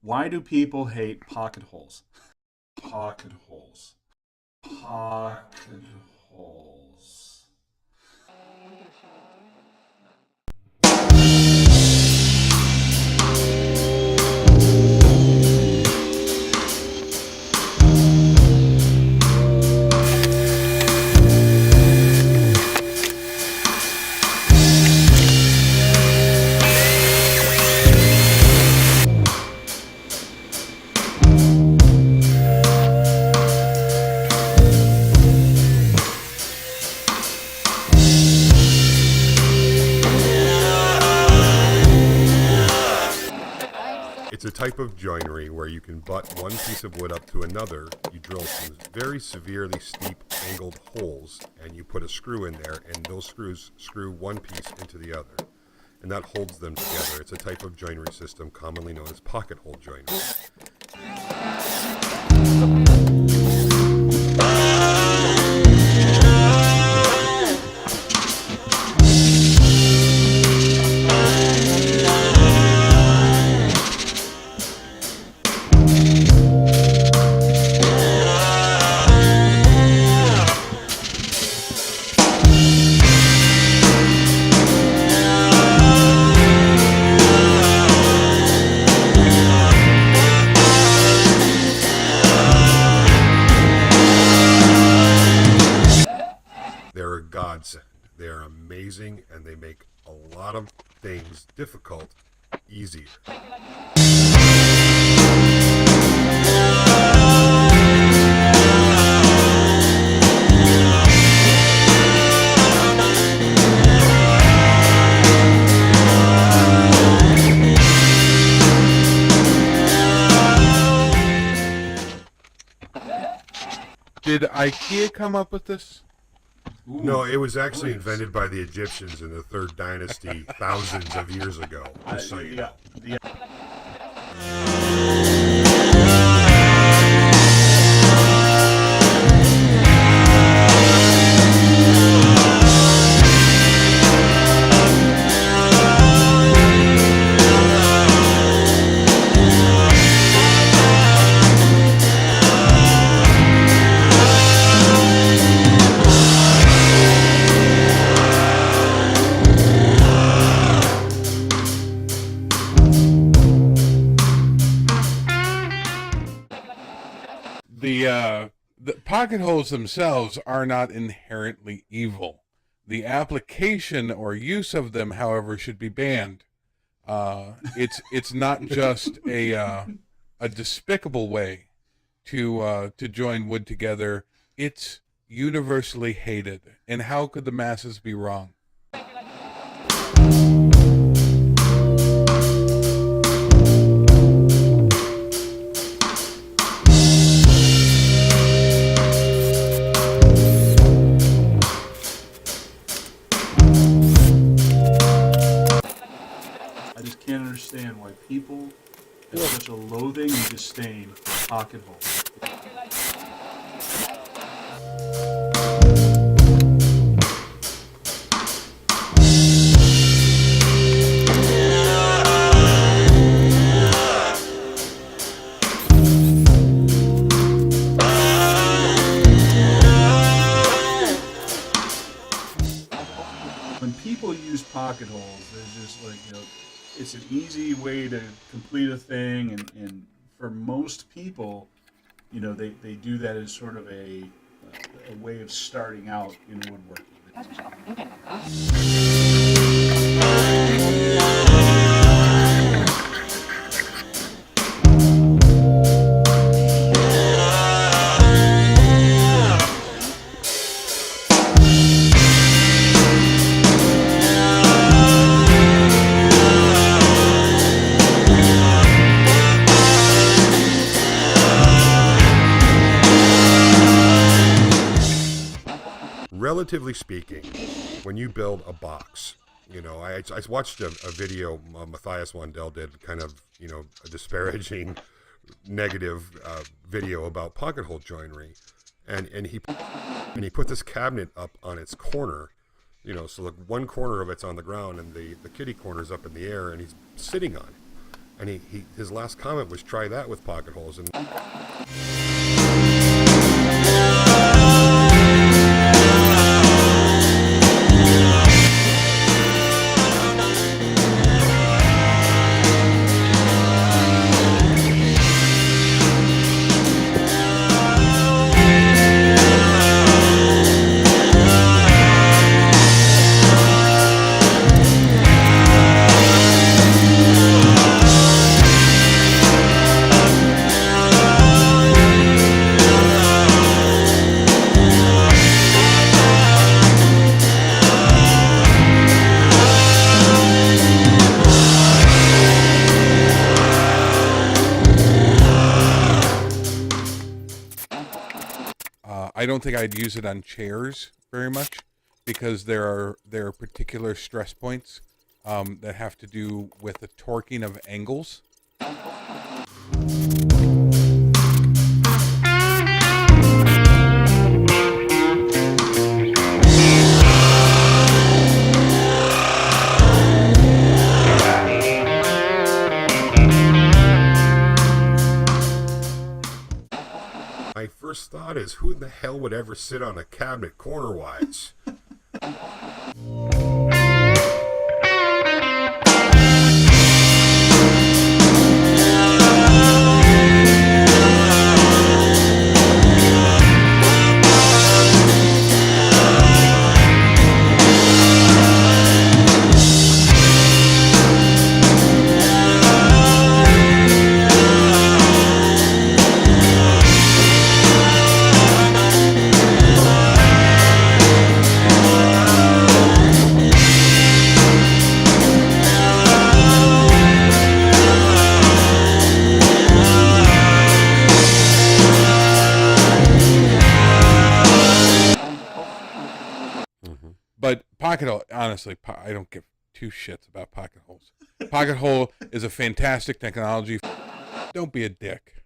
Why do people hate pocket holes? Pocket holes. Pocket holes. It's a type of joinery where you can butt one piece of wood up to another. You drill some very severely steep angled holes and you put a screw in there, and those screws screw one piece into the other, and that holds them together. It's a type of joinery system commonly known as pocket hole joinery. They're a godsend. They're amazing, and they make a lot of things difficult easier. Did IKEA come up with this? Ooh, No, it was actually nice. invented by the Egyptians in the 3rd dynasty thousands of years ago. Just so you know. The pocket holes themselves are not inherently evil. The application or use of them, however, should be banned. It's not just a despicable way to join wood together. It's universally hated. And how could the masses be wrong? I just can't understand why people have such a loathing and disdain for pocket holes. When people use pocket holes, there's just like, it's an easy way to complete a thing, and for most people, they do that as sort of a way of starting out in woodworking. Relatively speaking, when you build a box, I watched a video Matthias Wandel did, kind of, a disparaging, negative video about pocket hole joinery. and he put this cabinet up on its corner, you know, so like one corner of it's on the ground and the kitty corner's up in the air, and he's sitting on it. And his last comment was, try that with pocket holes. And I don't think I'd use it on chairs very much because there are particular stress points that have to do with the torquing of angles. my first thought is, who the hell would ever sit on a cabinet corner-wise? But pocket hole, honestly, I don't give two shits about pocket holes. Pocket hole is a fantastic technology. Don't be a dick.